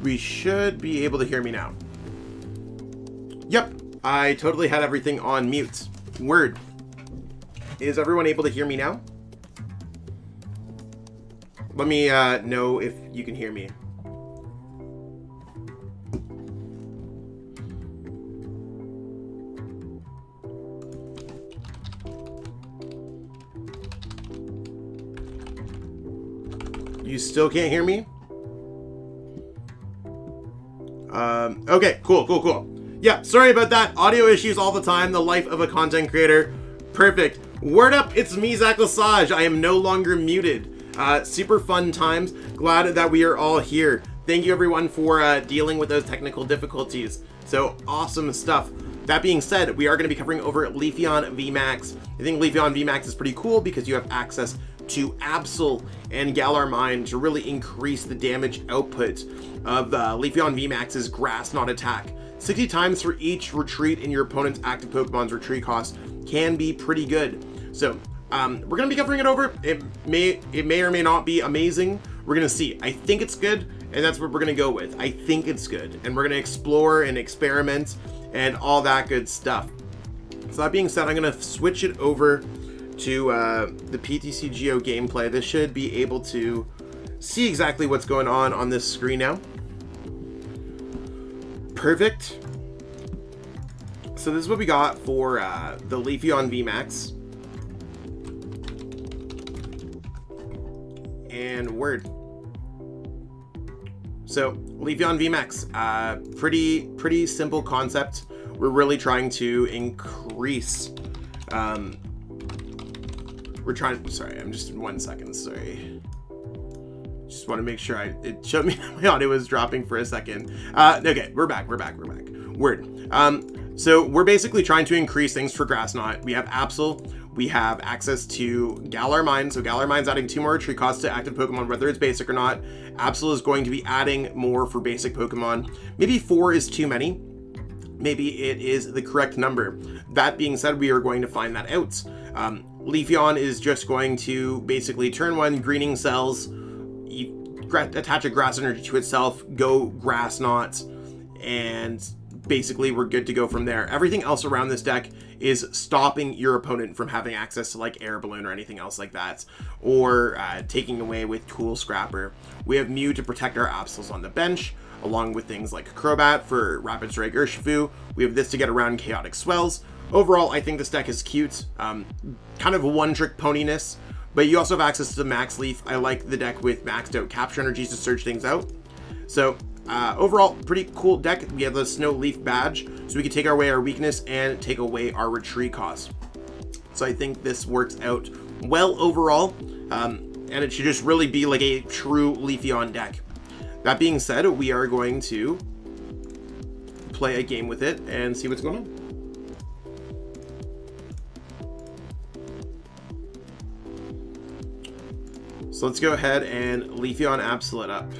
We should be able to hear me now. Yep, I totally had everything on mute. Word. Is everyone able to hear me now? Let me know if you can hear me. You still can't hear me? Okay, cool. Yeah, sorry about that. Audio issues all the time. The life of a content creator. Perfect. Word up, it's me, Zach Lesage. I am no longer muted. Super fun times. Glad that we are all here. Thank you everyone for dealing with those technical difficulties. So awesome stuff. That being said, we are going to be covering over Leafeon VMAX. I think Leafeon VMAX is pretty cool because you have access to Absol and Galar Mine to really increase the damage output of Leafeon VMAX's Grass Knot attack. 60 times for each retreat in your opponent's active Pokemon's retreat cost can be pretty good. So we're going to be covering it over. It may or may not be amazing. We're going to see. I think it's good, and that's what we're going to go with. I think it's good, and we're going to explore and experiment and all that good stuff. So that being said, I'm going to switch it over to the PTCGO gameplay. This should be able to see exactly what's going on this screen now. Perfect. So this is what we got for the Leafeon VMAX. And word. So Leafeon VMAX, pretty simple concept. We're really trying to increase. Sorry, I'm just 1 second. Sorry. Just want to make sure it showed me that my audio was dropping for a second. Okay, we're back. Word. So we're basically trying to increase things for Grass Knot. We have Absol. We have access to Galar Mine. So Galar Mine's adding 2 more retreat costs to active Pokemon, whether it's basic or not. Absol is going to be adding more for basic Pokemon. Maybe 4 is too many. Maybe it is the correct number. That being said, we are going to find that out. Leafeon is just going to basically turn 1 greening cells, attach a grass energy to itself, go Grass Knot, and basically we're good to go from there. Everything else around this deck is stopping your opponent from having access to like Air Balloon or anything else like that, or taking away with Tool Scrapper. We have Mew to protect our Absols on the bench, along with things like Crobat for Rapid Strike Urshifu. We have this to get around Chaotic Swells. Overall, I think this deck is cute. Kind of one-trick poniness, but you also have access to Max Leaf. I like the deck with maxed out capture energies to search things out. So overall, pretty cool deck. We have the Snow Leaf badge, so we can take away our weakness and take away our retreat cost. So I think this works out well overall, and it should just really be like a true Leafeon deck. That being said, we are going to play a game with it and see what's going on. So let's go ahead and Leafeon Absol it up.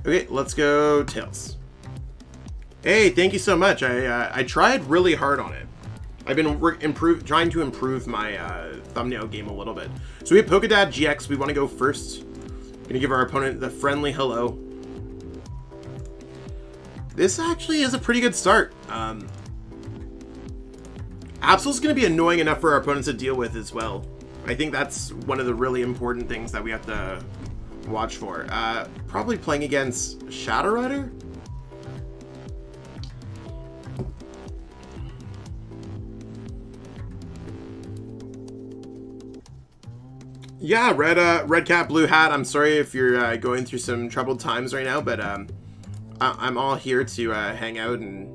Okay, let's go Tails. Hey, thank you so much. I tried really hard on it. I've been trying to improve my thumbnail game a little bit. So we have Dedenne-GX. We want to go first. Gonna give our opponent the friendly hello. This actually is a pretty good start. Absol's gonna be annoying enough for our opponents to deal with as well. I think that's one of the really important things that we have to watch for. Probably playing against Shadow Rider. Yeah, red cap, blue hat. I'm sorry if you're going through some troubled times right now, but I'm all here to hang out, and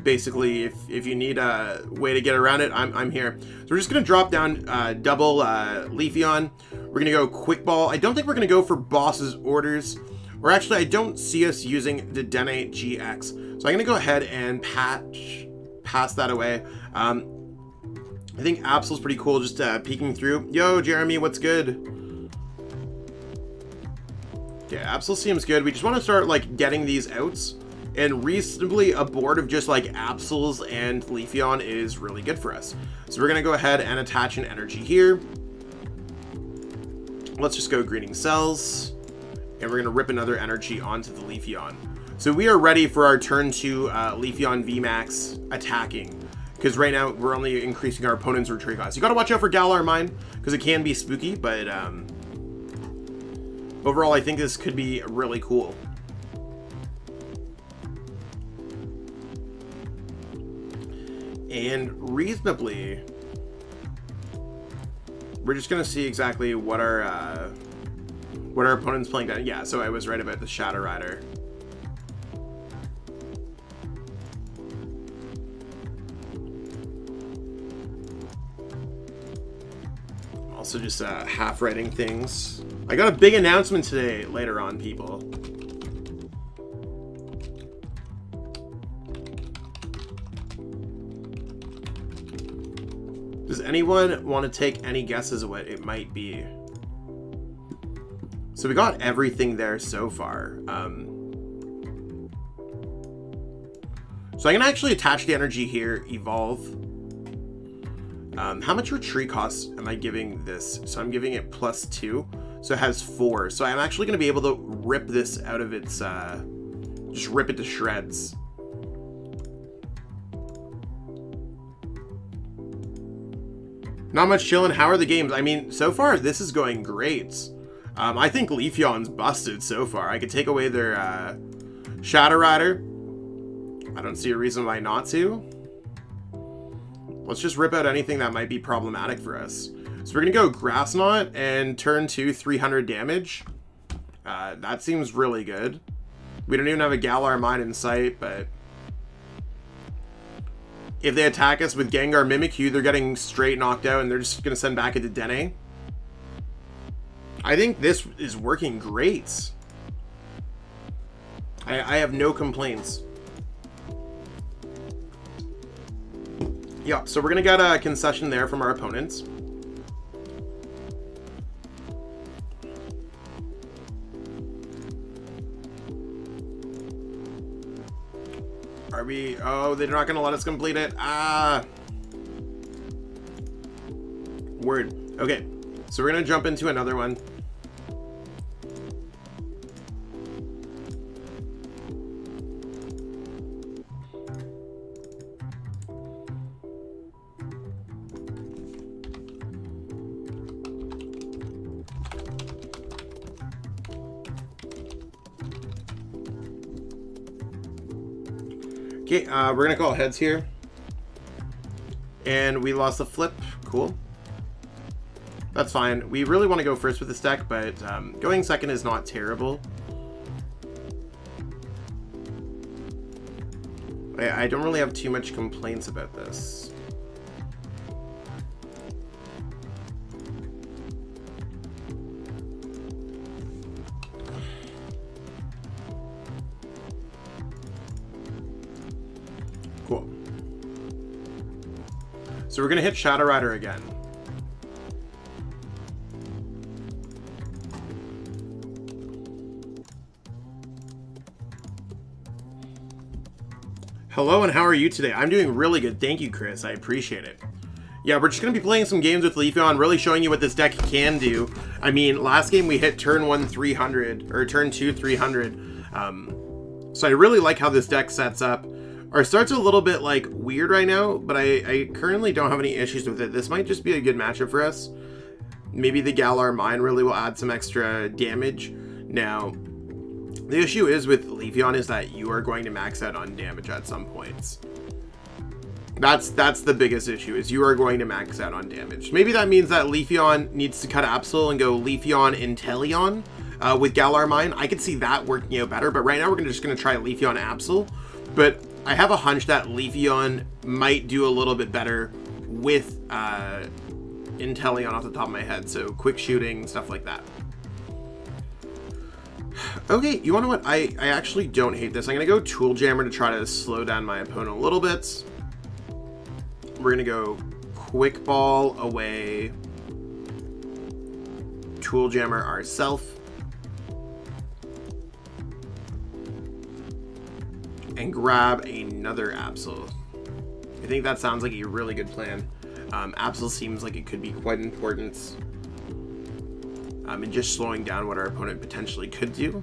basically if you need a way to get around it, I'm here. So we're just gonna drop down double Leafeon. We're gonna go quick ball. I don't think we're gonna go for boss's orders, or actually I don't see us using the Dedenne-GX. So I'm gonna go ahead and pass that away. I think Absol's pretty cool, just peeking through. Yo, Jeremy, what's good? Yeah, Absol seems good. We just want to start like getting these outs, and reasonably a board of just like Absols and Leafeon is really good for us. So we're gonna go ahead and attach an energy here. Let's just go Greening Cells, and we're gonna rip another energy onto the Leafeon. So we are ready for our turn 2 Leafeon VMAX attacking, because right now we're only increasing our opponent's retreat cost. You gotta watch out for Galar Mine, because it can be spooky, but overall I think this could be really cool. And reasonably, we're just gonna see exactly what our opponent's playing down. Yeah, so I was right about the Shadow Rider. Also just half writing things. I got a big announcement today later on, people. Does anyone want to take any guesses of what it might be? So we got everything there so far. So I'm gonna actually attach the energy here, evolve. How much retreat costs am I giving this? So I'm giving it +2, so it has 4. So I'm actually gonna be able to rip this out of its, just rip it to shreds. Not much chillin'. How are the games? I mean, so far this is going great. I think Leafeon's busted so far. I could take away their Shadow Rider. I don't see a reason why not to. Let's just rip out anything that might be problematic for us. So we're gonna go Grass Knot and turn 2 300 damage. That seems really good. We don't even have a Galar Mine in sight, but if they attack us with Gengar Mimikyu, they're getting straight knocked out, and they're just gonna send back a Dedenne. I think this is working great. I have no complaints. Yeah, so we're gonna get a concession there from our opponents. Are we? Oh, they're not gonna let us complete it. Ah. Word. Okay, so we're gonna jump into another one. Okay, we're gonna call heads here. And we lost the flip. Cool. That's fine. We really want to go first with this deck, but going second is not terrible. I don't really have too much complaints about this. Cool. So we're gonna hit Shadow Rider again. Hello, and how are you today? I'm doing really good. Thank you, Chris. I appreciate it. Yeah, we're just going to be playing some games with Leafeon, really showing you what this deck can do. I mean, last game we hit turn 1 300, or turn 2 300. So I really like how this deck sets up. Our start's a little bit like weird right now, but I currently don't have any issues with it. This might just be a good matchup for us. Maybe the Galar Mine really will add some extra damage. Now, the issue is with Leafeon is that you are going to max out on damage at some points. That's the biggest issue, is you are going to max out on damage. Maybe that means that Leafeon needs to cut Absol and go Leafeon Inteleon with Galar Mine. I could see that working out better, but right now we're just going to try Leafeon Absol. But I have a hunch that Leafeon might do a little bit better with Inteleon off the top of my head. So quick shooting, stuff like that. Okay, you wanna know what? I actually don't hate this. I'm gonna go Tool Jammer to try to slow down my opponent a little bit. We're gonna go Quick Ball away. Tool Jammer ourself. and grab another Absol. I think that sounds like a really good plan. Absol seems like it could be quite important in just slowing down what our opponent potentially could do.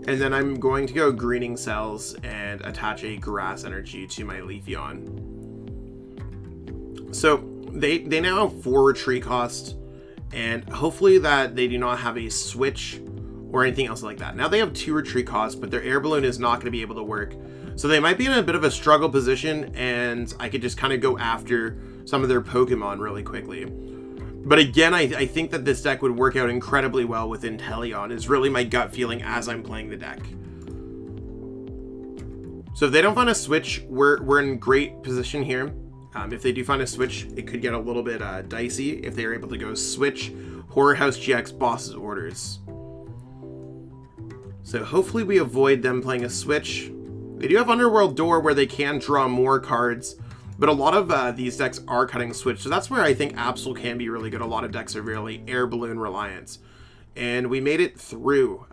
And then I'm going to go greening cells and attach a grass energy to my Leafeon. So they now have 4 retreat cost, and hopefully that they do not have a switch or anything else like that. Now they have 2 retreat costs, but their air balloon is not going to be able to work. So they might be in a bit of a struggle position, and I could just kind of go after some of their Pokemon really quickly. But again, I think that this deck would work out incredibly well with Inteleon, is really my gut feeling as I'm playing the deck. So if they don't find a switch, we're in great position here. If they do find a switch, it could get a little bit dicey if they are able to go switch Horror House GX Boss's Orders. So hopefully we avoid them playing a switch. They do have Underworld Door where they can draw more cards, but a lot of these decks are cutting switch, so that's where I think Absol can be really good. A lot of decks are really air balloon reliant, and we made it through.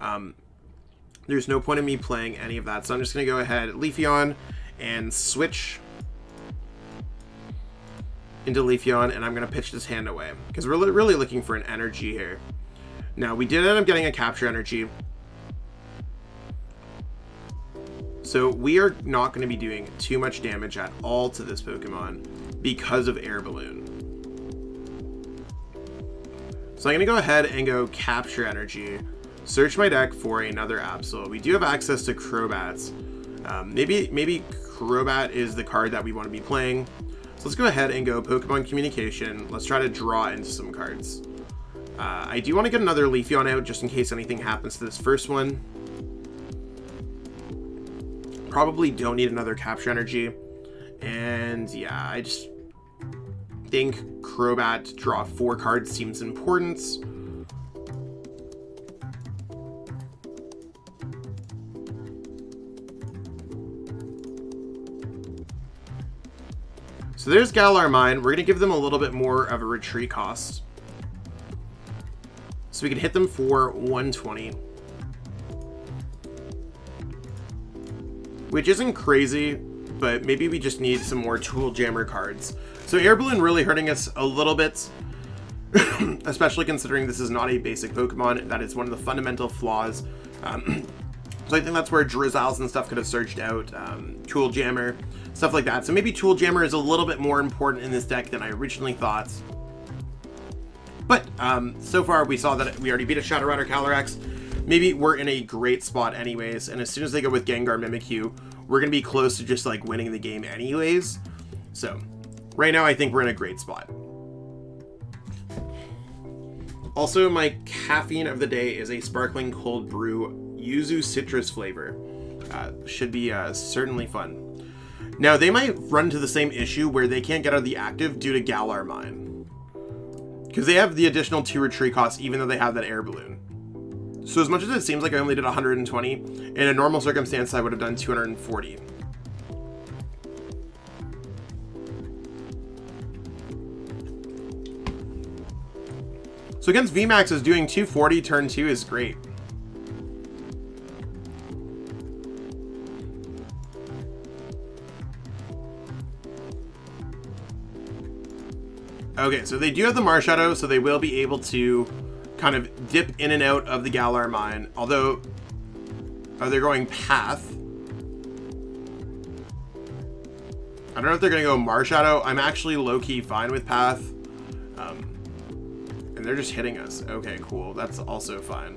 There's no point in me playing any of that, so I'm just going to go ahead, Leafeon, and switch into Leafeon, and I'm going to pitch this hand away, because we're really looking for an energy here. Now, we did end up getting a capture energy, so we are not going to be doing too much damage at all to this Pokemon because of Air Balloon. So I'm going to go ahead and go Capture Energy, search my deck for another Absol. We do have access to Crobats. Maybe Crobat is the card that we want to be playing. So let's go ahead and go Pokemon Communication. Let's try to draw into some cards. I do want to get another Leafeon out just in case anything happens to this first one. Probably don't need another capture energy, and yeah, I just think Crobat draw 4 cards seems important. So there's Galar Mine. We're gonna give them a little bit more of a retreat cost, so we can hit them for 120. Which isn't crazy, but maybe we just need some more Tool Jammer cards. So Air Balloon really hurting us a little bit, especially considering this is not a basic Pokemon. That is one of the fundamental flaws. So I think that's where Drizzles and stuff could have surged out, Tool Jammer, stuff like that. So maybe Tool Jammer is a little bit more important in this deck than I originally thought. But so far we saw that we already beat a Shadow Rider Calyrex. Maybe we're in a great spot anyways, and as soon as they go with Gengar Mimikyu, we're going to be close to just like winning the game anyways. So right now I think we're in a great spot. Also, my caffeine of the day is a sparkling cold brew yuzu citrus flavor. Should be certainly fun. Now they might run into the same issue where they can't get out of the active due to Galar Mine, because they have the additional 2 retreat costs even though they have that air balloon. So as much as it seems like I only did 120, in a normal circumstance I would have done 240. So against VMAX, is doing 240 turn 2 is great. Okay, so they do have the Marshadow, so they will be able to kind of dip in and out of the Galar Mine, although they're going Path. I don't know if they're going to go Marshadow. I'm actually low-key fine with Path. And they're just hitting us. Okay, cool. That's also fine.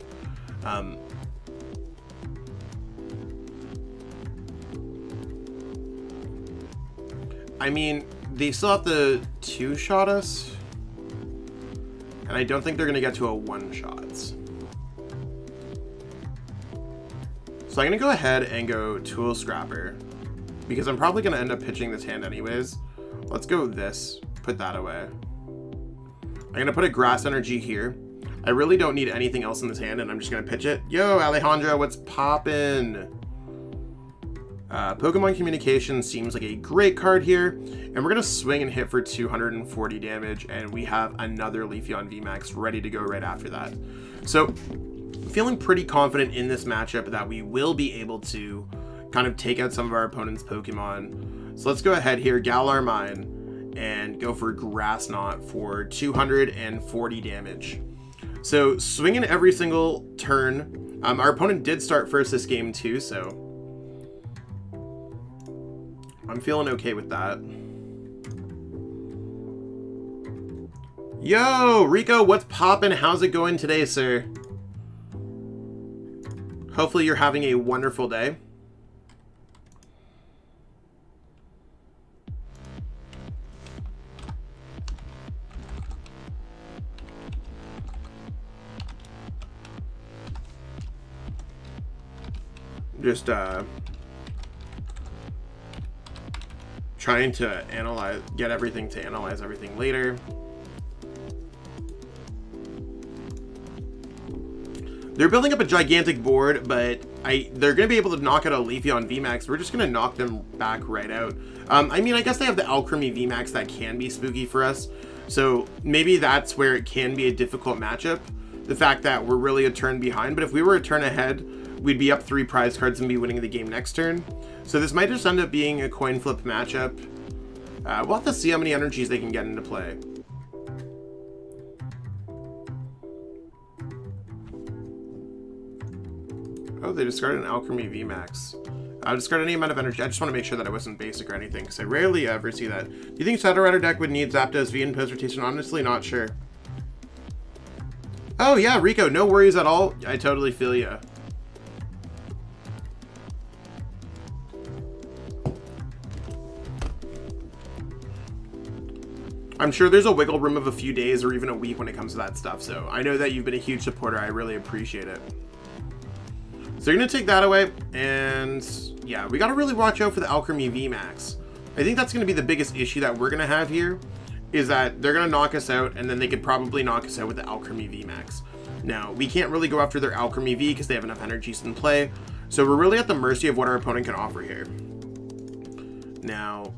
I mean, they still have to 2-shot us. And I don't think they're going to get to a 1-shot. So I'm going to go ahead and go Tool Scrapper, because I'm probably going to end up pitching this hand anyways. Let's go this. Put that away. I'm going to put a Grass Energy here. I really don't need anything else in this hand, and I'm just going to pitch it. Yo, Alejandro, what's poppin'? Pokemon Communication seems like a great card here, and we're going to swing and hit for 240 damage, and we have another Leafeon VMAX ready to go right after that. So feeling pretty confident in this matchup that we will be able to kind of take out some of our opponent's Pokemon. So let's go ahead here, Galar Mine, and go for Grass Knot for 240 damage. So swinging every single turn. Our opponent did start first this game too, so I'm feeling okay with that. Yo, Rico, what's poppin'? How's it going today, sir? Hopefully you're having a wonderful day. Just trying to get everything to analyze everything later. They're building up a gigantic board, but they're going to be able to knock out a Leafeon VMAX. We're just going to knock them back right out. I mean, I guess they have the Alchemy VMAX that can be spooky for us. So maybe that's where it can be a difficult matchup. The fact that we're really a turn behind. But if we were a turn ahead, we'd be up 3 prize cards and be winning the game next turn. So this might just end up being a coin flip matchup. We'll have to see how many energies they can get into play. Oh, they discarded an Alchemy VMAX. Discard any amount of energy. I just want to make sure that it wasn't basic or anything, because I rarely ever see that. Do you think Shadow Rider deck would need Zapdos V and post rotation? Honestly, not sure. Oh yeah, Rico, no worries at all. I totally feel ya. I'm sure there's a wiggle room of a few days or even a week when it comes to that stuff, so I know that you've been a huge supporter. I really appreciate it. So you're going to take that away, and yeah, we got to really watch out for the Alchemy VMAX. I think that's going to be the biggest issue that we're going to have here, is that they're going to knock us out, and then they could probably knock us out with the Alchemy VMAX. Now, we can't really go after their Alchemy V because they have enough energies in play, so we're really at the mercy of what our opponent can offer here. Now,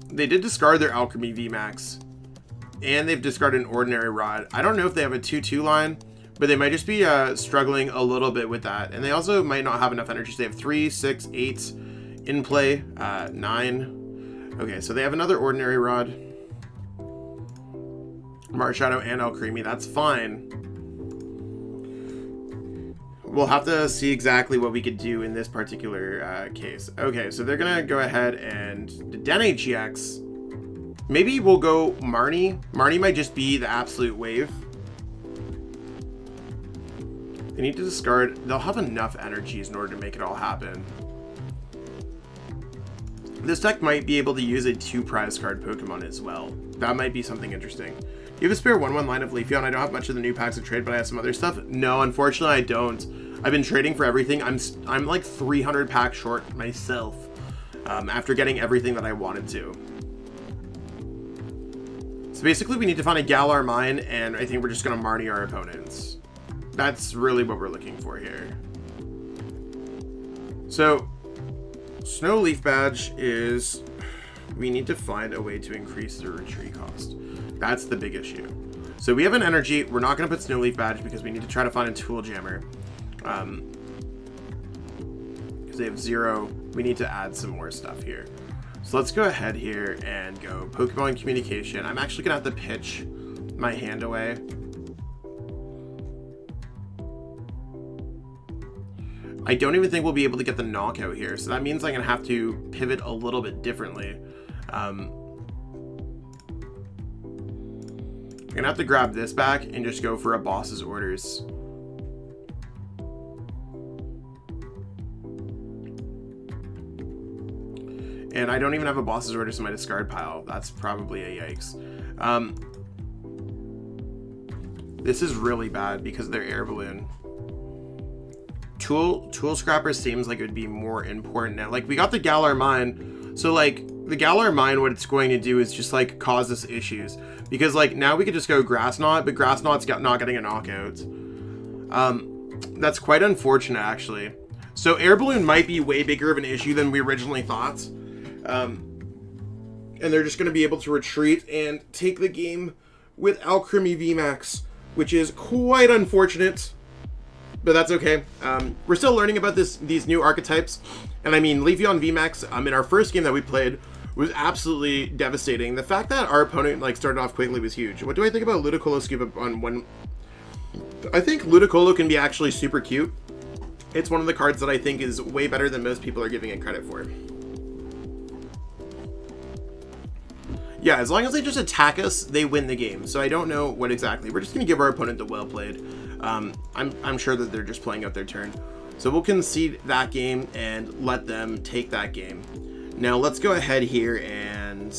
they did discard their Alchemy VMAX, and they've discarded an Ordinary Rod. I don't know if they have a 2-2 line, but they might just be struggling a little bit with that. And they also might not have enough energy. So they have 3, 6, 8 in play, 9. Okay, so they have another Ordinary Rod. Marshadow and Alcremie, that's fine. We'll have to see exactly what we could do in this particular case. Okay, so they're gonna go ahead and Dedenne-GX. Maybe we'll go Marnie. Marnie might just be the absolute wave. They need to discard. They'll have enough energies in order to make it all happen. This deck might be able to use a 2 prize card Pokemon as well. That might be something interesting. You have a spare 1/1 line of Leafeon. I don't have much of the new packs to trade, but I have some other stuff. No, unfortunately, I don't. I've been trading for everything. I'm like 300 packs short myself after getting everything that I wanted to. So basically, we need to find a Galar Mine, and I think we're just going to Marnie our opponents. That's really what we're looking for here. So, Snow Leaf Badge is... we need to find a way to increase the retreat cost. That's the big issue. So we have an energy. We're not going to put Snow Leaf Badge because we need to try to find a Tool Jammer. Because they have 0. We need to add some more stuff here. So let's go ahead here and go Pokemon Communication. I'm actually going to have to pitch my hand away. I don't even think we'll be able to get the knockout here. So that means I'm going to have to pivot a little bit differently. I'm going to have to grab this back and just go for a boss's orders. And I don't even have a boss's orders in my discard pile. That's probably a yikes. This is really bad because of their air balloon. Tool Scrapper seems like it would be more important now. Like, we got the Galar Mine. So, like, the Galar Mine, what it's going to do is just, like, cause us issues. Because, like, now we could just go Grass Knot, but Grass Knot's not getting a knockout. That's quite unfortunate, actually. So, air balloon might be way bigger of an issue than we originally thought. And they're just going to be able to retreat and take the game with Alchemy VMAX, which is quite unfortunate. but that's okay. We're still learning about these new archetypes, and I mean Leafeon VMAX in our first game that we played was absolutely devastating. The fact that our opponent like started off quickly was huge. What do I think about Ludicolo Scoop Up on one? I think Ludicolo can be actually super cute. It's one of the cards that I think is way better than most people are giving it credit for. Yeah, as long as they just attack us, they win the game. So I don't know what exactly. We're just going to give our opponent the well played. I'm sure that they're just playing out their turn. So we'll concede that game and let them take that game. Now let's go ahead here and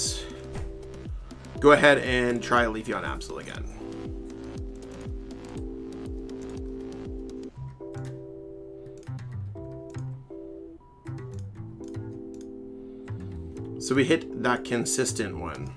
try Leafeon Absol again. So we hit that consistent one.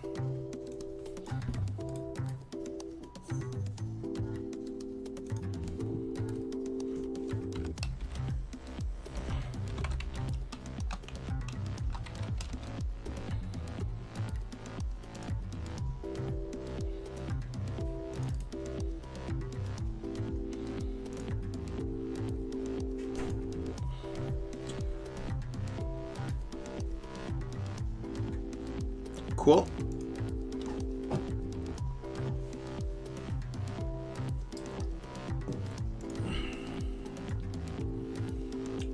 Cool.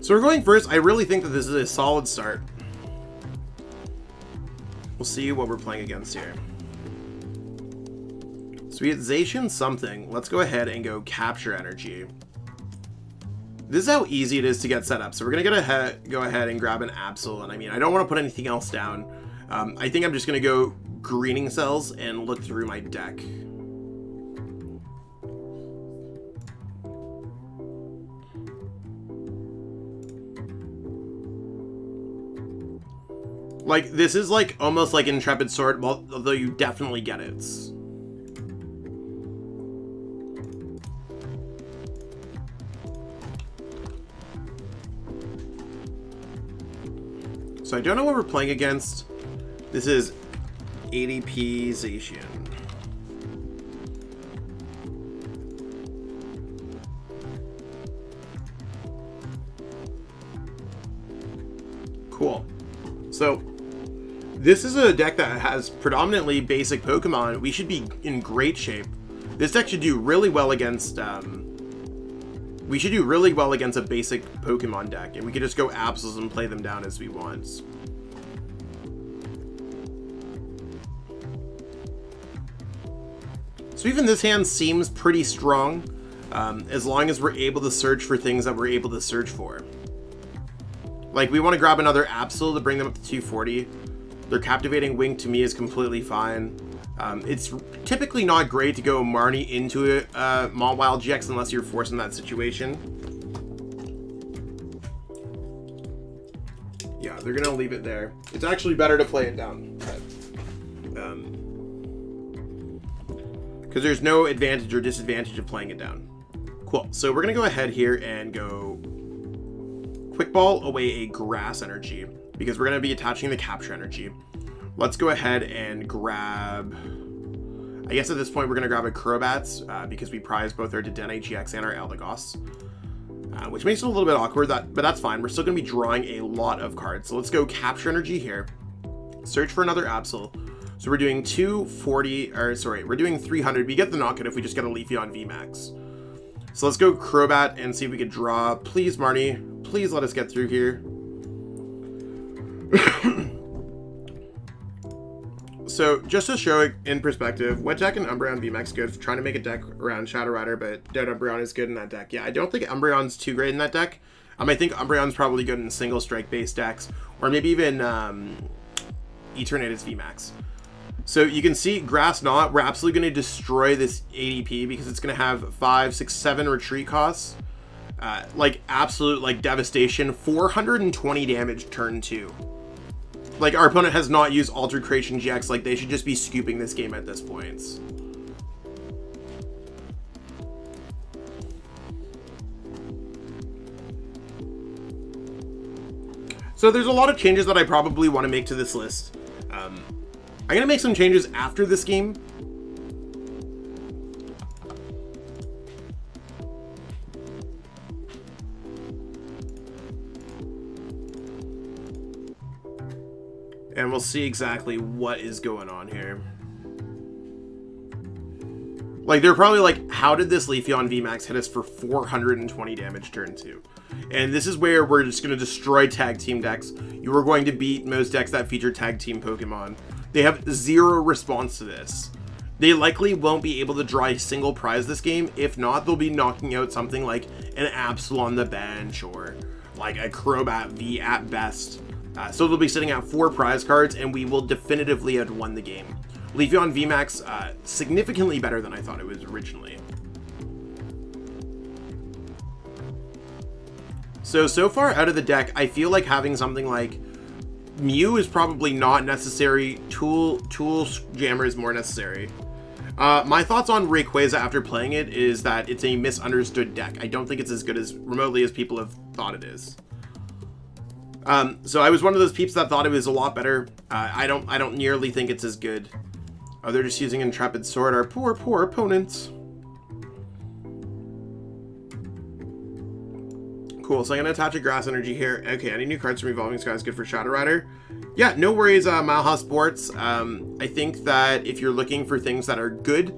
So we're going first. I really think that this is a solid start. We'll see what we're playing against here. So we get Zacian something. Let's go ahead and go Capture Energy. This is how easy it is to get set up. So we're going to go ahead and grab an Absol. And I mean, I don't want to put anything else down. I think I'm just going to go Greening Cells and look through my deck. Like, this is like almost like Intrepid Sword, although you definitely get it. So I don't know what we're playing against. This is ADP Zacian. Cool. So this is a deck that has predominantly basic Pokemon. We should be in great shape. This deck should do really well against we should do really well against a basic Pokemon deck, and we could just go Absols and play them down as we want. So even this hand seems pretty strong, as long as we're able to search for things that we're able to search for. Like, we want to grab another Absol to bring them up to 240. Their Captivating Wing to me is completely fine. It's typically not great to go Marnie into a Mawile GX unless you're forced in that situation. Yeah, they're going to leave it there. It's actually better to play it down. Because there's no advantage or disadvantage of playing it down. Cool. So we're going to go ahead here and go Quick Ball away a Grass Energy, because we're going to be attaching the Capture Energy. Let's go ahead and grab... I guess at this point we're going to grab a Crobat, because we prize both our Dedenne-GX and our Eldegoss. Which makes it a little bit awkward, but that's fine. We're still going to be drawing a lot of cards. So let's go Capture Energy here. Search for another Absol. So we're doing 240, or sorry, we're doing 300. We get the knockout if we just get a Leafeon VMAX. So let's go Crobat and see if we can draw. Please, Marnie, please let us get through here. So just to show it in perspective, Wet-Jack and Umbreon VMAX good for trying to make a deck around Shadow Rider, but Dead Umbreon is good in that deck. Yeah, I don't think Umbreon's too great in that deck. I think Umbreon's probably good in single strike based decks, or maybe even Eternatus VMAX. So you can see Grass Knot, we're absolutely going to destroy this ADP because it's going to have 5, 6, 7 retreat costs. Like absolute like devastation, 420 damage turn 2. Like, our opponent has not used Altered Creation GX, like they should just be scooping this game at this point. So there's a lot of changes that I probably want to make to this list. I'm going to make some changes after this game. we'll see exactly what is going on here. Like, they're probably like, how did this Leafeon VMAX hit us for 420 damage turn 2? And this is where we're just going to destroy tag team decks. You are going to beat most decks that feature tag team Pokemon. They have zero response to this. They likely won't be able to draw a single prize this game. If not, they'll be knocking out something like an Absol on the bench or like a Crobat V at best. So they'll be sitting at 4 prize cards, and we will definitively have won the game. Leafeon VMAX, significantly better than I thought it was originally. So far out of the deck, I feel like having something like Mew is probably not necessary. Tool Jammer is more necessary. My thoughts on Rayquaza after playing it is that it's a misunderstood deck. I don't think it's as good as remotely as people have thought it is. So I was one of those peeps that thought it was a lot better. I don't nearly think it's as good. Oh, they're just using Intrepid Sword, our poor opponents. Cool, so I'm gonna attach a Grass Energy here. Okay, any new cards from Evolving Skies good for Shadow Rider? Yeah, no worries, Milehouse Sports. I think that if you're looking for things that are good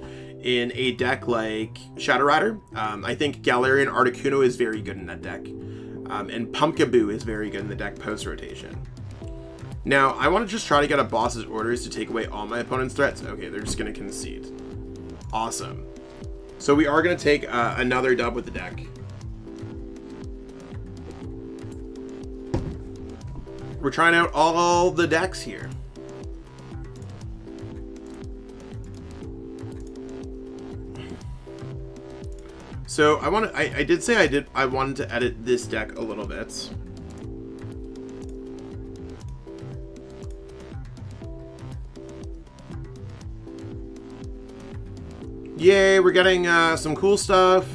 in a deck like Shadow Rider, I think Galarian Articuno is very good in that deck. And Pumpkaboo is very good in the deck post-rotation. Now, I want to just try to get a boss's orders to take away all my opponent's threats. Okay, they're just going to concede. Awesome. So we are going to take another dub with the deck. We're trying out all the decks here. So I did say I wanted to edit this deck a little bit. Yay, we're getting some cool stuff.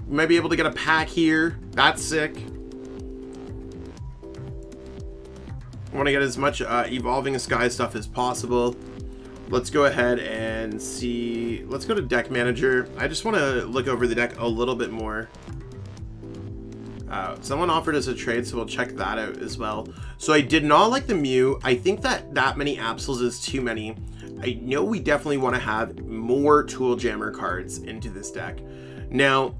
We might be able to get a pack here. That's sick. I want to get as much Evolving Sky stuff as possible. Let's go ahead and see. Let's go to Deck Manager. I just want to look over the deck a little bit more. Someone offered us a trade, so we'll check that out as well. So I did not like the Mew. I think that many Absols is too many. I know we definitely want to have more Tool Jammer cards into this deck. Now,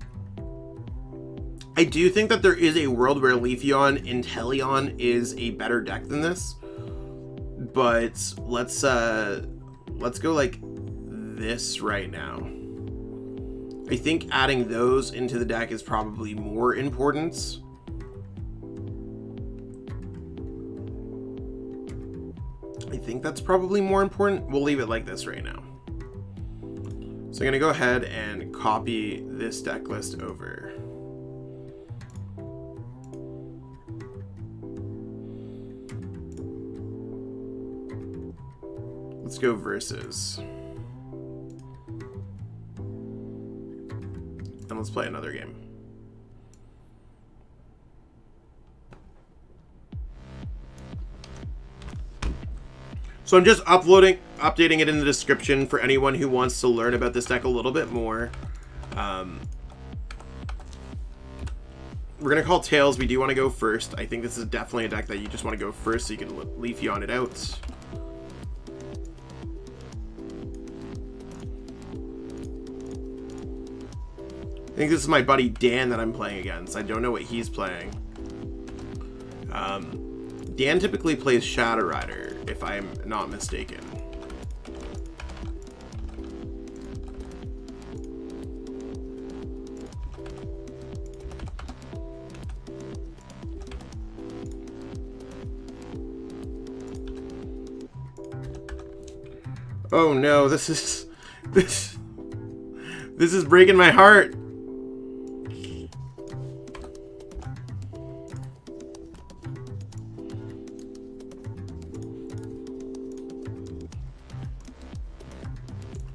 I do think that there is a world where Leafeon Inteleon is a better deck than this. But let's go like this right now. I think adding those into the deck is probably more important. I think that's probably more important. We'll leave it like this right now. So I'm gonna go ahead and copy this deck list over. Let's go versus. And let's play another game. So I'm just updating it in the description for anyone who wants to learn about this deck a little bit more. We're gonna call Tails. We do want to go first. I think this is definitely a deck that you just want to go first so you can Leafeon it out. I think this is my buddy Dan that I'm playing against. I don't know what he's playing. Dan typically plays Shadow Rider, if I'm not mistaken. Oh no, this is breaking my heart.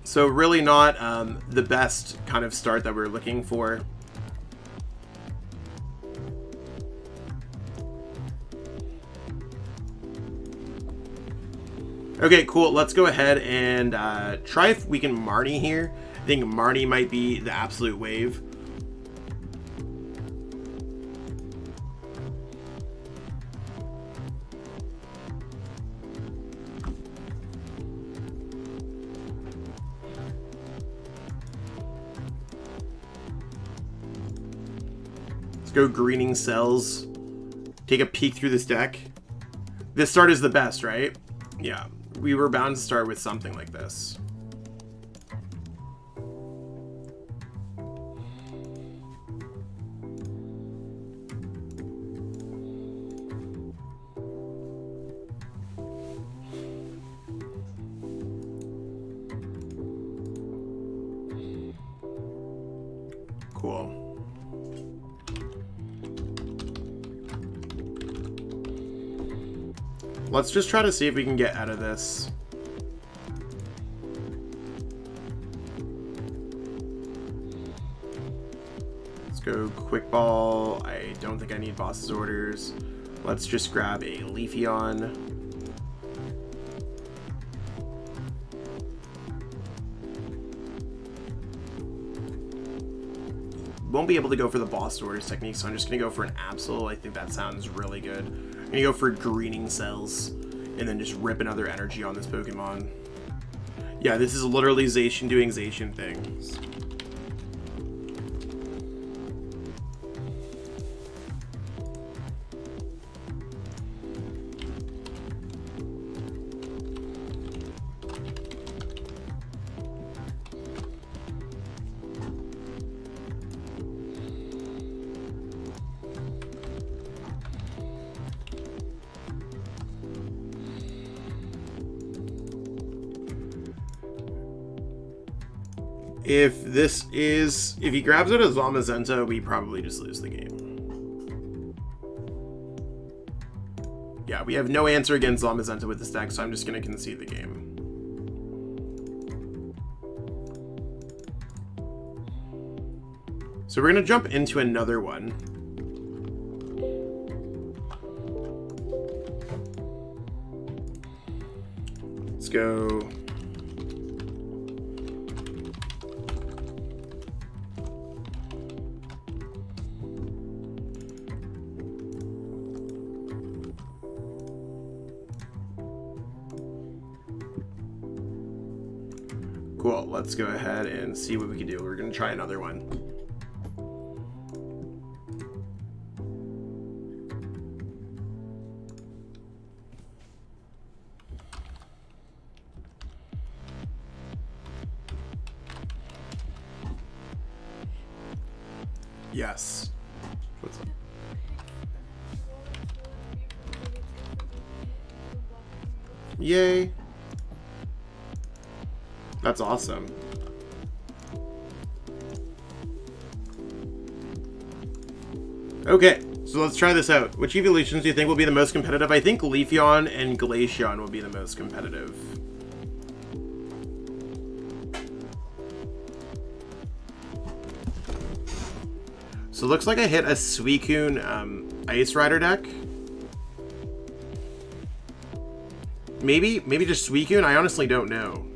So really not the best kind of start that we're looking for. Okay, cool. Let's go ahead and try if we can Marnie here. I think Marnie might be the absolute wave. go greening cells. Take a peek through this deck. This start is the best, right? Yeah, we were bound to start with something like this. Cool. Let's just try to see if we can get out of this. Let's go quick ball. I don't think I need boss's orders. Let's just grab a Leafeon. Won't be able to go for the boss orders technique, so I'm just gonna go for an Absol. I think that sounds really good. I'm gonna go for greening cells and then just rip another energy on this Pokemon. Yeah, this is literally Zacian doing Zacian things. If he grabs it as Zamazenta, we probably just lose the game. Yeah, we have no answer against Zamazenta with this deck, so I'm just going to concede the game. So we're going to jump into another one. Let's go. Cool, let's go ahead and see what we can do. We're going to try another one. Yes. What's up? Yay. That's awesome. Okay, so let's try this out. Which evolutions do you think will be the most competitive? I think Leafeon and Glaceon will be the most competitive. So it looks like I hit a Suicune Ice Rider deck. Maybe just Suicune? I honestly don't know.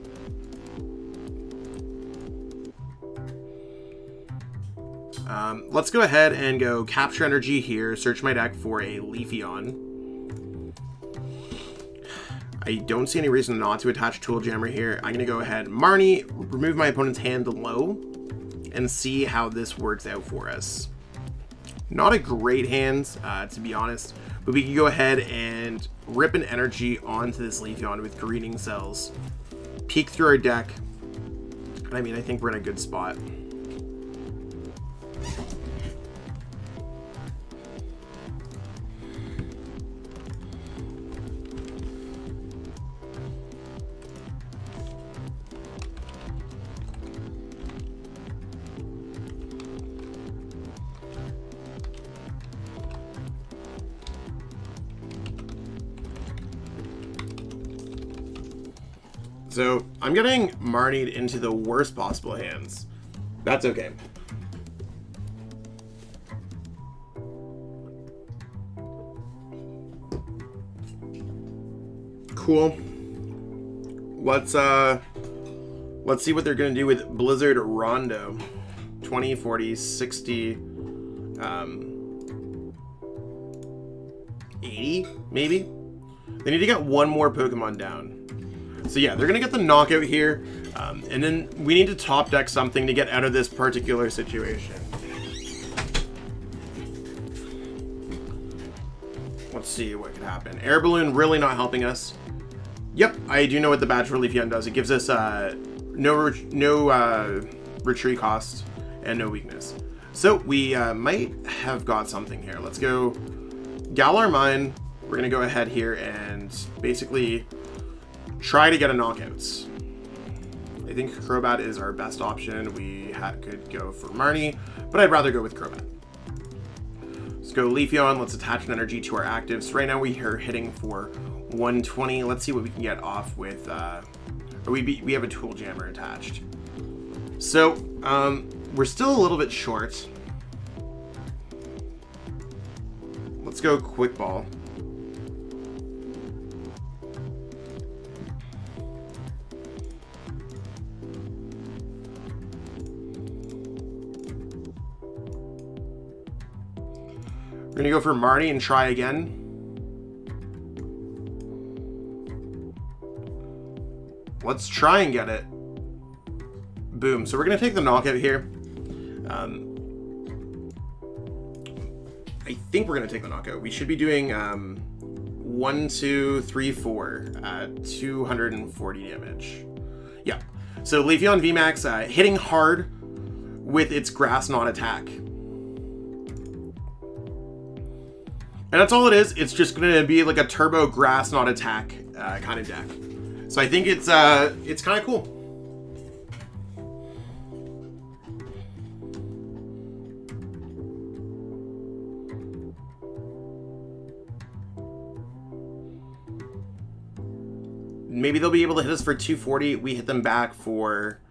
Let's go ahead and go capture energy here, search my deck for a Leafeon. I don't see any reason not to attach Tool Jammer here. I'm going to go ahead, Marnie, remove my opponent's hand low, and see how this works out for us. Not a great hand, to be honest, but we can go ahead and rip an energy onto this Leafeon with greening cells, peek through our deck. I mean, I think we're in a good spot. So I'm getting Marnied into the worst possible hands. That's okay. Cool. Let's see what they're gonna do with Blizzard Rondo. 20, 40, 60, 80, maybe? They need to get one more Pokemon down. So yeah, they're gonna get the knockout here, and then we need to top deck something to get out of this particular situation. Let's see what could happen. Air Balloon really not helping us. Yep, I do know what the badge for Leafeon does. It gives us no retreat cost and no weakness. So we might have got something here. Let's go Galar Mine. We're going to go ahead here and basically try to get a knockouts. I think Crobat is our best option. We could go for Marnie, but I'd rather go with Crobat. Let's go Leafeon. Let's attach an energy to our active. So right now we are hitting for 120. Let's see what we can get off with. We have a Tool Jammer attached. So we're still a little bit short. Let's go Quick Ball. We're gonna go for Marnie and try again. Let's try and get it. Boom. So we're gonna take the knockout here. I think we're gonna take the knockout. We should be doing 1, 2, 3, 4 at 240 damage. Yeah. So Leafeon VMAX hitting hard with its Grass Knot attack. And that's all it is. It's just going to be like a turbo Grass Knot attack kind of deck. So I think it's kind of cool. Maybe they'll be able to hit us for 240. We hit them back for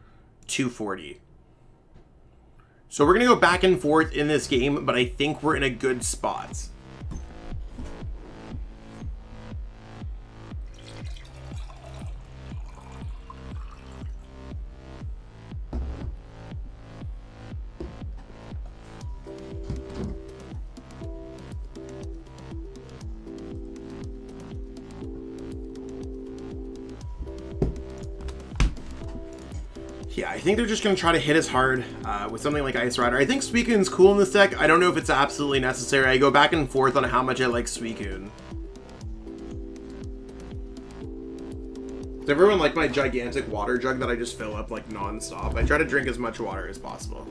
240. So we're going to go back and forth in this game, but I think we're in a good spot. Yeah, I think they're just going to try to hit us hard with something like Ice Rider. I think Suicune's cool in this deck. I don't know if it's absolutely necessary. I go back and forth on how much I like Suicune. Does everyone like my gigantic water jug that I just fill up like non-stop? I try to drink as much water as possible.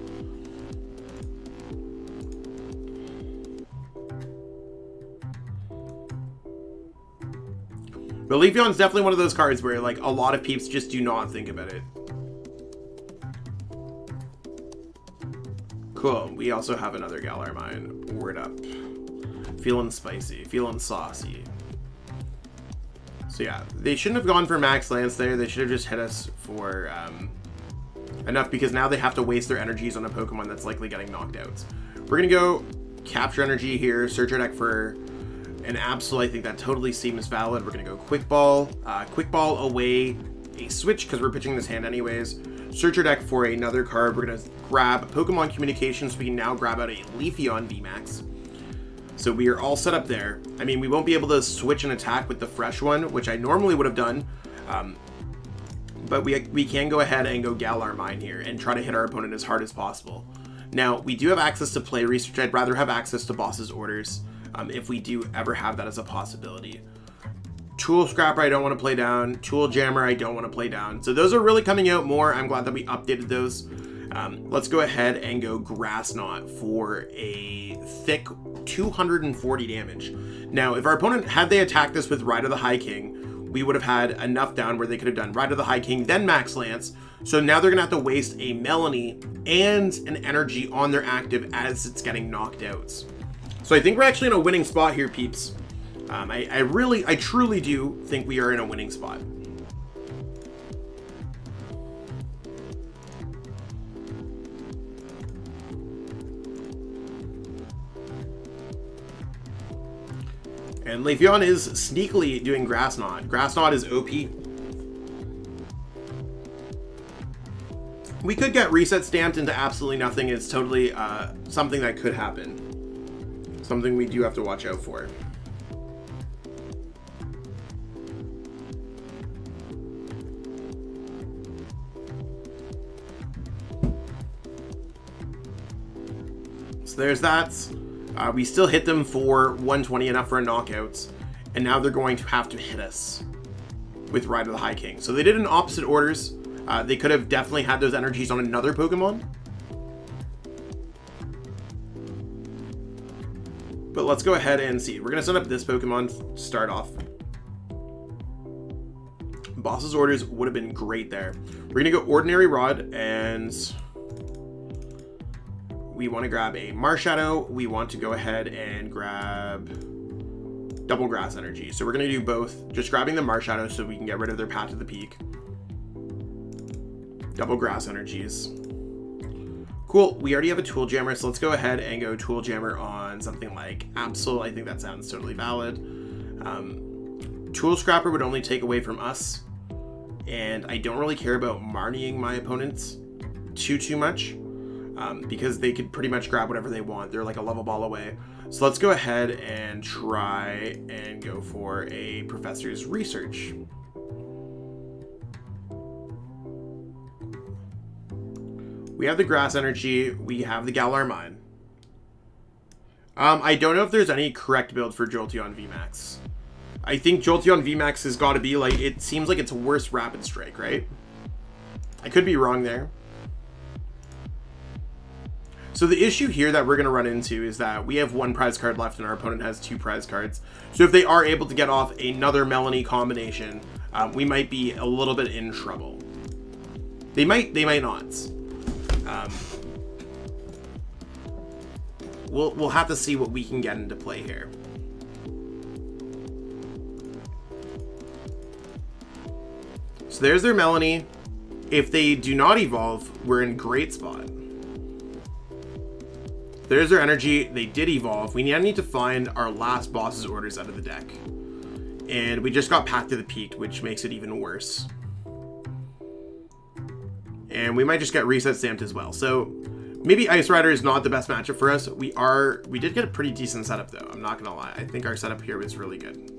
But Leafeon's definitely one of those cards where like a lot of peeps just do not think about it. Cool. We also have another Galar Mine. Word up. Feeling spicy. Feeling saucy. So yeah, they shouldn't have gone for Max Lance there. They should have just hit us for enough, because now they have to waste their energies on a Pokemon that's likely getting knocked out. We're going to go capture energy here. Search our deck for an Absol. I think that totally seems valid. We're going to go Quick Ball. Quick Ball away a switch because we're pitching this hand anyways. Search your deck for another card. We're going to grab Pokemon Communication, so we can now grab out a Leafeon VMAX. So we are all set up there. I mean, we won't be able to switch an attack with the fresh one, which I normally would have done. But we can go ahead and go Galar Mine here and try to hit our opponent as hard as possible. Now, we do have access to play research. I'd rather have access to boss's orders if we do ever have that as a possibility. Tool Scrapper, I don't want to play down. Tool Jammer, I don't want to play down. So those are really coming out more. I'm glad that we updated those. Let's go ahead and go Grass Knot for a thick 240 damage. Now, if our opponent, had they attacked this with Ride of the High King, we would have had enough down where they could have done Ride of the High King, then Max Lance. So now they're going to have to waste a Melanie and an energy on their active as it's getting knocked out. So I think we're actually in a winning spot here, peeps. I truly do think we are in a winning spot. And Leafeon is sneakily doing Grass Knot. Grass Knot is OP. We could get reset stamped into absolutely nothing. It's totally something that could happen. Something we do have to watch out for. So there's that. We still hit them for 120, enough for a knockout, and now they're going to have to hit us with Ride of the High King. So they did in opposite orders. They could have definitely had those energies on another Pokemon. But let's go ahead and see. We're going to set up this Pokemon to start off. Boss's orders would have been great there. We're going to go Ordinary Rod, and we want to grab a Marshadow. We want to go ahead and grab Double Grass Energy. So we're going to do both. Just grabbing the Marshadow so we can get rid of their Path to the Peak. Double Grass Energies. Cool, we already have a Tool Jammer, so let's go ahead and go Tool Jammer on something like Absol. I think that sounds totally valid. Tool Scrapper would only take away from us, and I don't really care about Marnieing my opponents too much, because they could pretty much grab whatever they want. They're like a level ball away. So let's go ahead and try and go for a Professor's Research. We have the Grass Energy. We have the Galar Mine. I don't know if there's any correct build for Jolteon VMAX. I think Jolteon VMAX has got to be like, it seems like it's worse Rapid Strike, right? I could be wrong there. So the issue here that we're going to run into is that we have one prize card left and our opponent has 2 prize cards. So if they are able to get off another Melanie combination, we might be a little bit in trouble. They might not. We'll have to see what we can get into play here. So there's their Melanie. If they do not evolve, we're in great spot. There's their energy. They did evolve. We now need to find our last boss's orders out of the deck. And we just got Path to the Peak, which makes it even worse. And we might just get reset stamped as well. So maybe Ice Rider is not the best matchup for us. We did get a pretty decent setup though. I'm not gonna lie. I think our setup here was really good.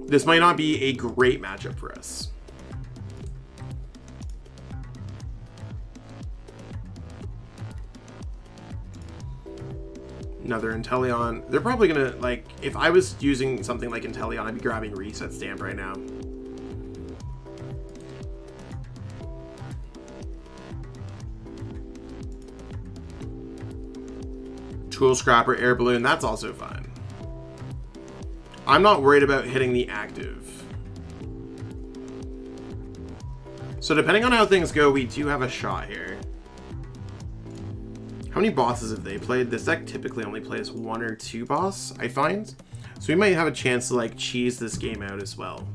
This might not be a great matchup for us. Another Inteleon. They're probably gonna, like, if I was using something like Inteleon, I'd be grabbing reset stamp right now. Tool Scrapper, Air Balloon, that's also fine. I'm not worried about hitting the active. So depending on how things go, we do have a shot here. How many bosses have they played? This deck typically only plays 1 or 2 boss, I find. So we might have a chance to like cheese this game out as well.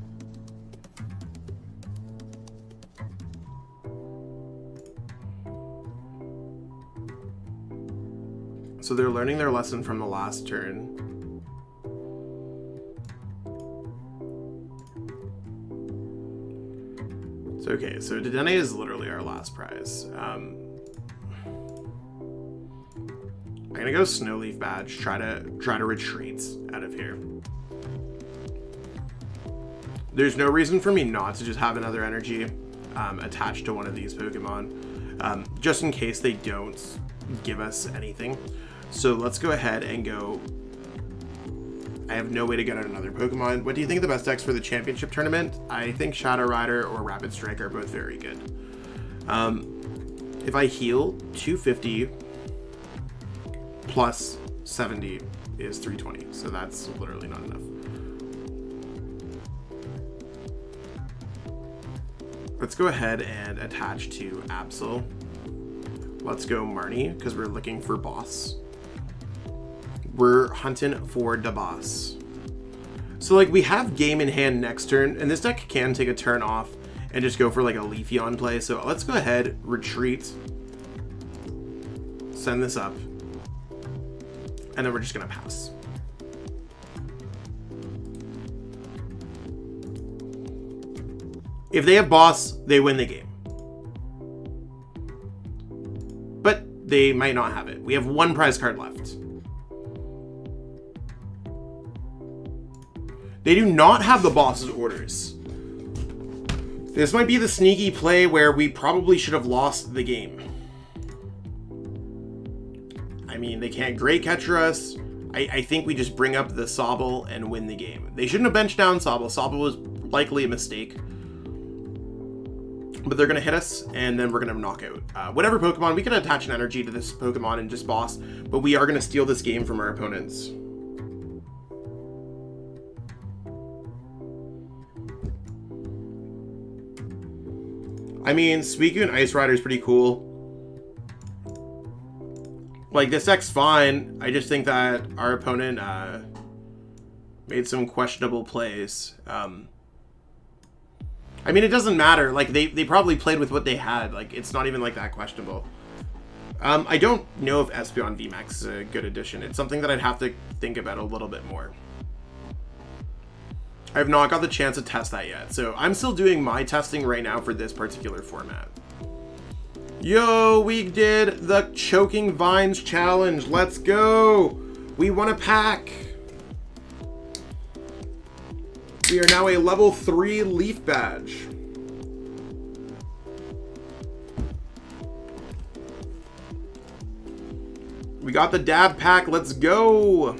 So they're learning their lesson from the last turn. So okay, so Dedenne is literally our last prize. I'm gonna go Snowleaf Badge, try to retreat out of here. There's no reason for me not to just have another energy attached to one of these Pokemon, just in case they don't give us anything. So let's go ahead and go. I have no way to get out another Pokemon. What do you think the best decks for the championship tournament? I think Shadow Rider or Rapid Strike are both very good. If I heal, 250 plus 70 is 320. So that's literally not enough. Let's go ahead and attach to Absol. Let's go Marnie, because we're looking for boss. We're hunting for the boss. So like we have game in hand next turn, and this deck can take a turn off and just go for like a Leafeon play. So let's go ahead, retreat, send this up, and then we're just gonna pass. If they have boss, they win the game. But they might not have it. We have 1 prize card left. They do not have the boss's orders. This might be the sneaky play where we probably should have lost the game. I mean, they can't Great Catcher us. I think we just bring up the Sobble and win the game. They shouldn't have benched down Sobble. Sobble was likely a mistake. But they're going to hit us, and then we're going to knock out whatever Pokemon. We can attach an energy to this Pokemon and just boss, but we are going to steal this game from our opponents. I mean, Suicune and Ice Rider is pretty cool. Like, this deck's fine. I just think that our opponent made some questionable plays. I mean, it doesn't matter. Like, they probably played with what they had. Like, it's not even, like, that questionable. I don't know if Espeon VMAX is a good addition. It's something that I'd have to think about a little bit more. I have not got the chance to test that yet. So, I'm still doing my testing right now for this particular format. Yo, we did the Choking Vines challenge. Let's go. We won a pack. We are now a level 3 Leaf badge. We got the dab pack. Let's go.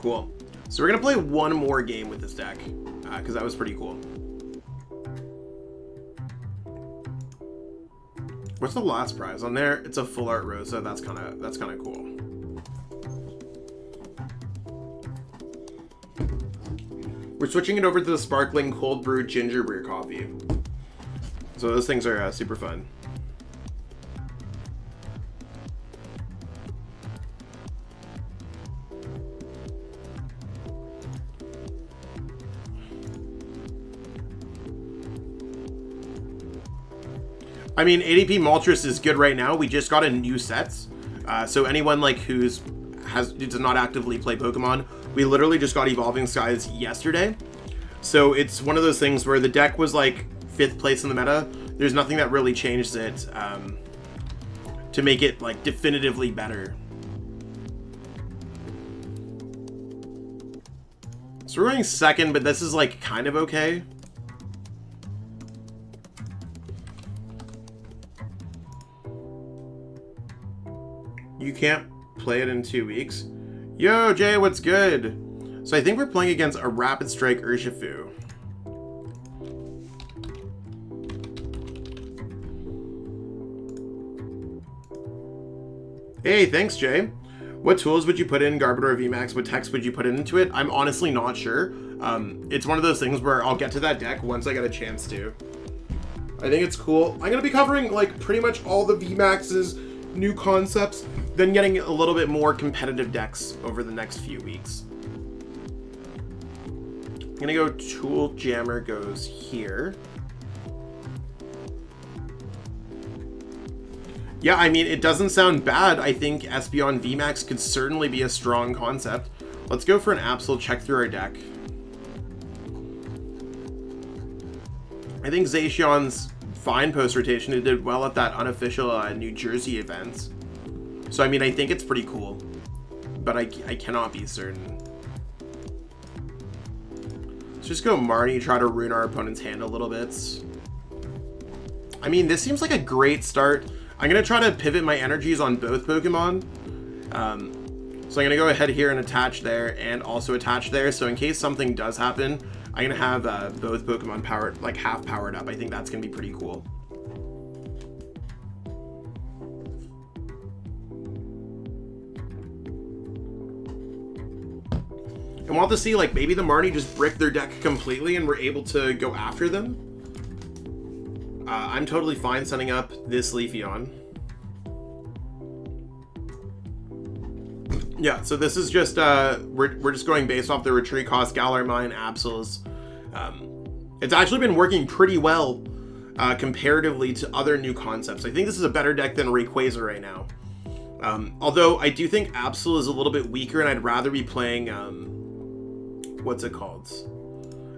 Cool. So we're going to play one more game with this deck because that was pretty cool. What's the last prize on there? It's a full art Rosa. That's kind of cool. We're switching it over to the sparkling cold brew ginger beer coffee. So those things are super fun. I mean, ADP Moltres is good right now. We just got a new sets. So anyone like who does not actively play Pokemon, we literally just got Evolving Skies yesterday. So it's one of those things where the deck was like 5th place in the meta. There's nothing that really changed it to make it like definitively better. So we're running 2nd, but this is like kind of okay. You can't play it in 2 weeks. Yo, Jay, what's good? So I think we're playing against a Rapid Strike Urshifu. Hey, thanks, Jay. What tools would you put in Garbodor VMAX? What text would you put into it? I'm honestly not sure. It's one of those things where I'll get to that deck once I get a chance to. I think it's cool. I'm going to be covering like pretty much all the VMAX's new concepts, then getting a little bit more competitive decks over the next few weeks. I'm gonna go Tool Jammer goes here. Yeah, I mean, it doesn't sound bad. I think Espeon VMAX could certainly be a strong concept. Let's go for an Absol, check through our deck. I think Zacian's fine post-rotation. It did well at that unofficial New Jersey event. So, I mean, I think it's pretty cool. But I cannot be certain. Let's just go Marnie, try to ruin our opponent's hand a little bit. I mean, this seems like a great start. I'm going to try to pivot my energies on both Pokemon. So I'm going to go ahead here and attach there and also attach there. So in case something does happen, I'm going to have both Pokemon powered, like half powered up. I think that's going to be pretty cool. I want to see, like, maybe the Marnie just brick their deck completely and we're able to go after them. I'm totally fine setting up this Leafeon. Yeah, so this is just, we're just going based off the retreat cost, Galar Mine, Absols. It's actually been working pretty well comparatively to other new concepts. I think this is a better deck than Rayquaza right now. Although I do think Absol is a little bit weaker and I'd rather be playing, what's it called?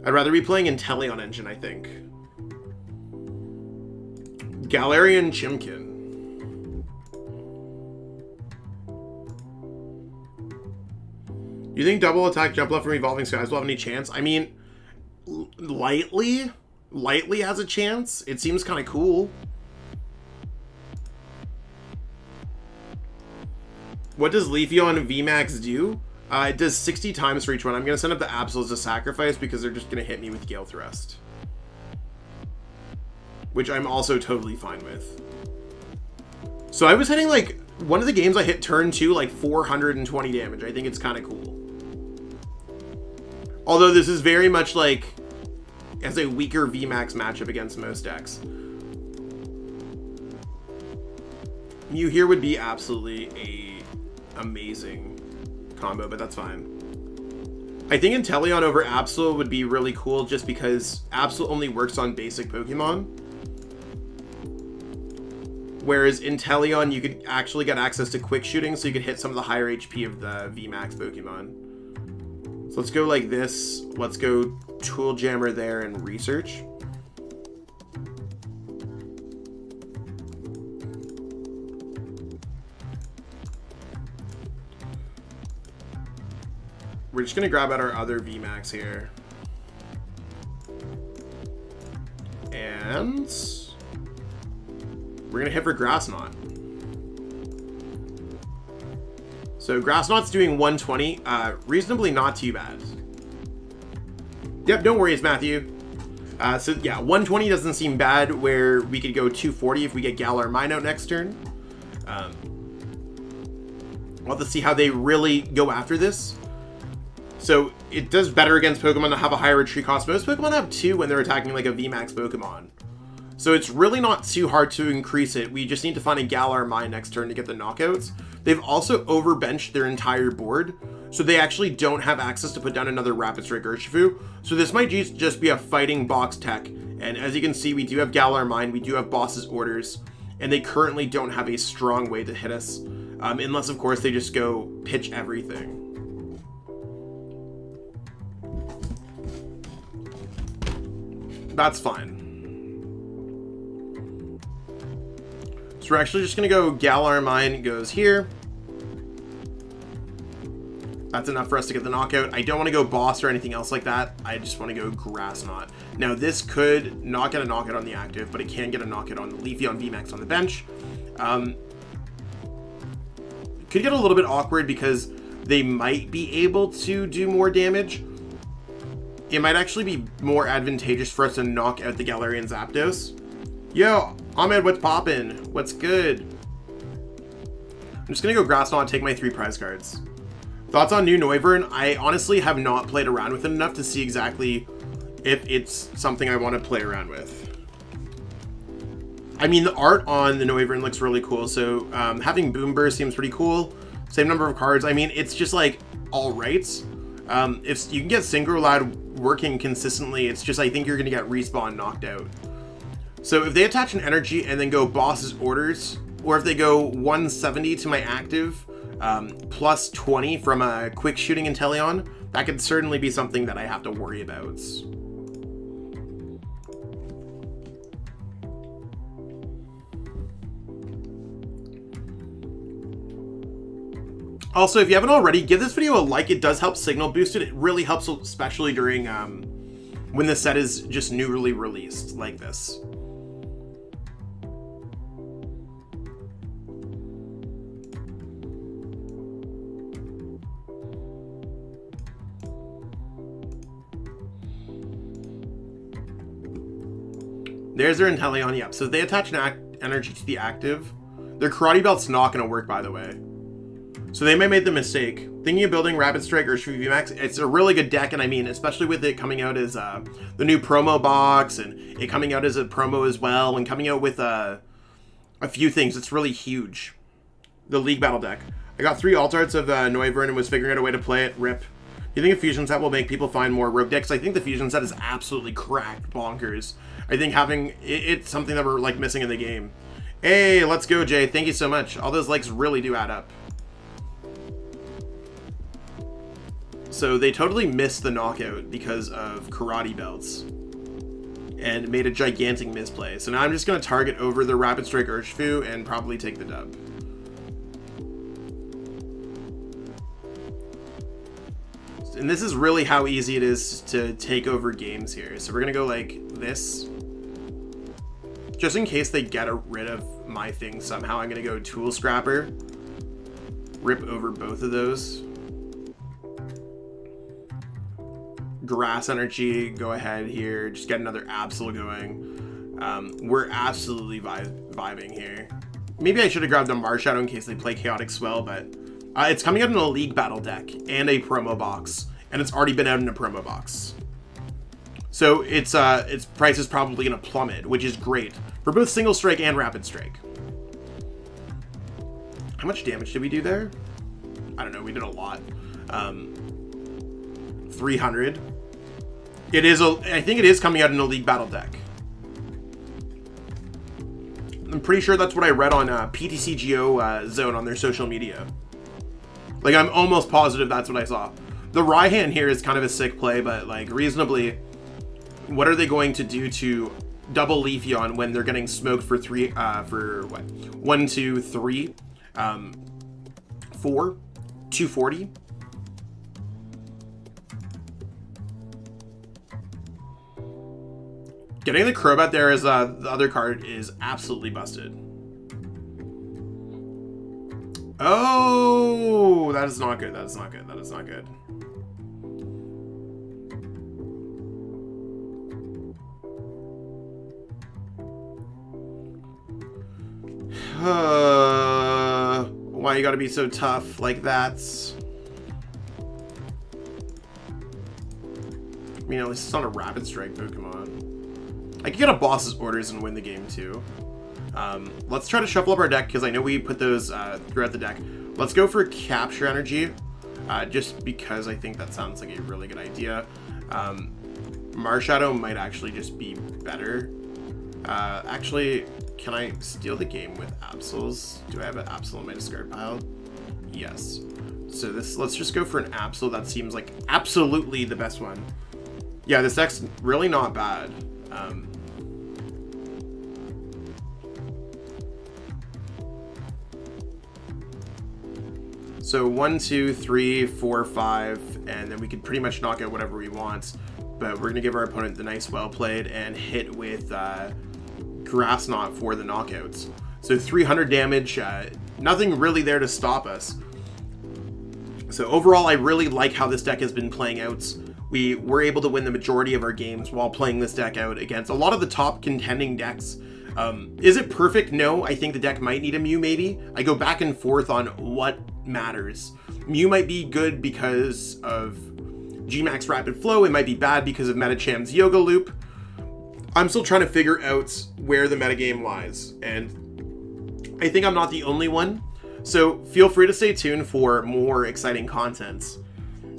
I'd rather be playing Inteleon Engine, I think. Galarian Chimkin. You think double attack jump left from Evolving Skies will have any chance? I mean, lightly has a chance. It seems kind of cool. What does Leafeon VMAX do? It does 60 times for each one. I'm going to send up the Absols to sacrifice because they're just going to hit me with Gale Thrust. Which I'm also totally fine with. So I was hitting like, one of the games I hit turn 2 like 420 damage. I think it's kind of cool. Although this is very much like, as a weaker VMAX matchup against most decks. Mew here would be absolutely a amazing combo, but that's fine. I think Inteleon over Absol would be really cool just because Absol only works on basic Pokemon. Whereas Inteleon, you could actually get access to quick shooting, so you could hit some of the higher HP of the VMAX Pokemon. So let's go like this. Let's go Tool Jammer there and research. We're just going to grab out our other VMAX here. And we're going to hit for Grass Knot. So Grass Knot's doing 120, reasonably not too bad. Yep, don't worry, it's Matthew. So yeah, 120 doesn't seem bad, where we could go 240 if we get Galar Mine out next turn. We'll have to see how they really go after this. So it does better against Pokemon that have a higher retreat cost. Most Pokemon have 2 when they're attacking like a VMAX Pokemon. So it's really not too hard to increase it. We just need to find a Galar Mine next turn to get the knockouts. They've also overbenched their entire board, so they actually don't have access to put down another Rapid Strike Urshifu. So this might just be a fighting box tech. And as you can see, we do have Galar Mine, we do have Boss's Orders, and they currently don't have a strong way to hit us. Unless, of course, they just go pitch everything. That's fine. So we're actually just going to go Galar Mine goes here. That's enough for us to get the knockout. I don't want to go Boss or anything else like that. I just want to go Grass Knot. Now this could not get a knockout on the active, but it can get a knockout on the Leafeon VMAX on the bench. Could get a little bit awkward because they might be able to do more damage. It might actually be more advantageous for us to knock out the Galarian Zapdos. Yo, Ahmed, what's poppin'? What's good? I'm just gonna go Grass Knot and take my 3 prize cards. Thoughts on new Noivern? I honestly have not played around with it enough to see exactly if it's something I want to play around with. I mean, the art on the Noivern looks really cool, so having Boom Burst seems pretty cool. Same number of cards. I mean, it's just like all right. If you can get Synchro Lad working consistently, it's just I think you're going to get Respawn knocked out. So if they attach an energy and then go Boss's Orders, or if they go 170 to my active, plus 20 from a quick shooting Inteleon, that could certainly be something that I have to worry about. Also, if you haven't already, give this video a like. It does help signal boost it. It really helps, especially during when the set is just newly released like this. There's their Inteleon, yep. So they attach an energy to the active. Their Karate Belt's not going to work, by the way. So they may make the mistake. Thinking of building Rapid Strike Urshifu VMAX, it's a really good deck, and I mean, especially with it coming out as the new promo box, and it coming out as a promo as well, and coming out with a few things, it's really huge. The League Battle deck. I got 3 alt arts of Noivern and was figuring out a way to play it. Rip. Do you think a fusion set will make people find more rogue decks? I think the fusion set is absolutely cracked bonkers. I think having it's something that we're like missing in the game. Hey, let's go, Jay. Thank you so much. All those likes really do add up. So they totally missed the knockout because of Karate Belts and made a gigantic misplay. So now I'm just going to target over the Rapid Strike Urshifu and probably take the dub. And this is really how easy it is to take over games here. So we're going to go like this. Just in case they get rid of my thing somehow, I'm going to go Tool Scrapper. rip over both of those. Grass Energy, go ahead here. Just get another Absol going. We're absolutely vibing here. Maybe I should have grabbed a Marshadow in case they play Chaotic Swell, but it's coming out in a League Battle deck and a promo box, and it's already been out in a promo box. So its price is probably going to plummet, which is great for both Single Strike and Rapid Strike. How much damage did we do there? I don't know. We did a lot. 300. It is I think it is coming out in a League Battle deck. I'm pretty sure that's what I read on PTCGO Zone on their social media. Like, I'm almost positive that's what I saw. The Raihan here is kind of a sick play, but like reasonably, what are they going to do to double Leafeon when they're getting smoked for what? 1, 2, 3, 4, 240. Getting the Crobat there as the other card is absolutely busted. Oh, that is not good. That is not good. That is not good. Why you gotta be so tough like that? I mean, at least it's not a Rapid Strike Pokemon. I could get a Boss's Orders and win the game too. Let's try to shuffle up our deck because I know we put those throughout the deck. Let's go for Capture Energy, just because I think that sounds like a really good idea. Marshadow might actually just be better. Actually, can I steal the game with Absols? Do I have an Absol in my discard pile? Yes. So let's just go for an Absol. That seems like absolutely the best one. Yeah, this deck's really not bad. So 1, 2, 3, 4, 5, and then we could pretty much knock out whatever we want. But we're gonna give our opponent the nice well played and hit with Grass Knot for the knockouts. So 300 damage, nothing really there to stop us. So overall, I really like how this deck has been playing out. We were able to win the majority of our games while playing this deck out against a lot of the top contending decks. Is it perfect? No, I think the deck might need a Mew maybe. I go back and forth on what matters. Mew might be good because of Gmax Rapid Flow. It might be bad because of Metacham's Yoga Loop. I'm still trying to figure out where the metagame lies, and I think I'm not the only one. So feel free to stay tuned for more exciting content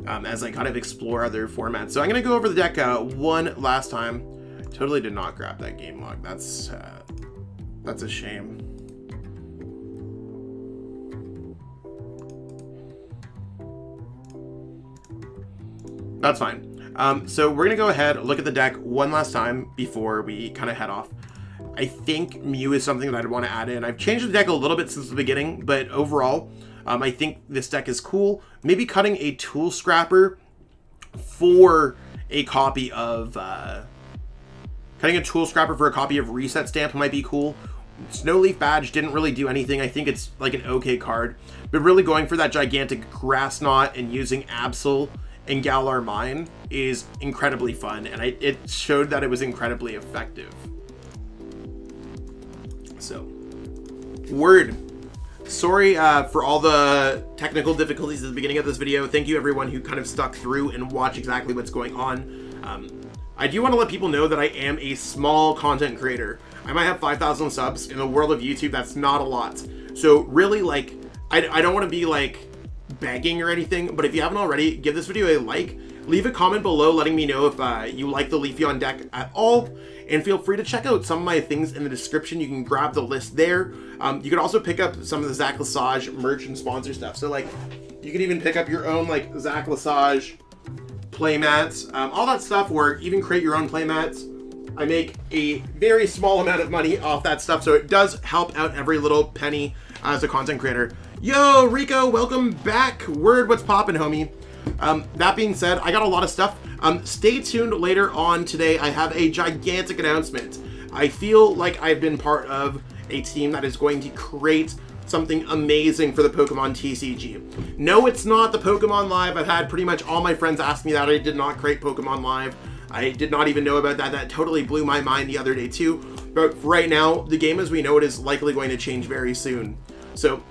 as I kind of explore other formats. So I'm going to go over the deck one last time. Totally did not grab that game log. That's a shame. That's fine. So we're gonna go ahead, look at the deck one last time before we kind of head off. I think Mew is something that I'd want to add in. I've changed the deck a little bit since the beginning, but overall, I think this deck is cool. Maybe cutting a Tool Scrapper for a copy of Reset Stamp might be cool. Snowleaf Badge didn't really do anything. I think it's like an okay card, but really going for that gigantic Grass Knot and using Absol and Galar Mine is incredibly fun, and it showed that it was incredibly effective. So, word. Sorry for all the technical difficulties at the beginning of this video. Thank you everyone who kind of stuck through and watched exactly what's going on. I do want to let people know that I am a small content creator. I might have 5,000 subs. In the world of YouTube, that's not a lot. So really, like, I don't want to be like begging or anything, but if you haven't already, give this video a like, leave a comment below letting me know if you like the Leafeon deck at all, and feel free to check out some of my things in the description. You can grab the list there. You can also pick up some of the Zach Lesage merch and sponsor stuff. So like, you can even pick up your own like Zach Lesage playmats, all that stuff, or even create your own playmats. I make a very small amount of money off that stuff, so it does help out every little penny as a content creator. Yo, Rico, welcome back. Word, what's poppin', homie? That being said, I got a lot of stuff. Stay tuned later on today. I have a gigantic announcement. I feel like I've been part of a team that is going to create something amazing for the Pokemon TCG. No, it's not the Pokemon Live. I've had pretty much all my friends ask me that. I did not create Pokemon Live. I did not even know about that. That totally blew my mind the other day too. But right now, the game as we know it is likely going to change very soon. So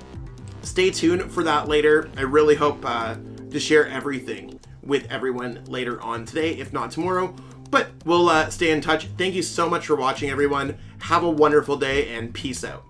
stay tuned for that later. I really hope to share everything with everyone later on today, if not tomorrow. But we'll stay in touch. Thank you so much for watching, everyone. Have a wonderful day and peace out.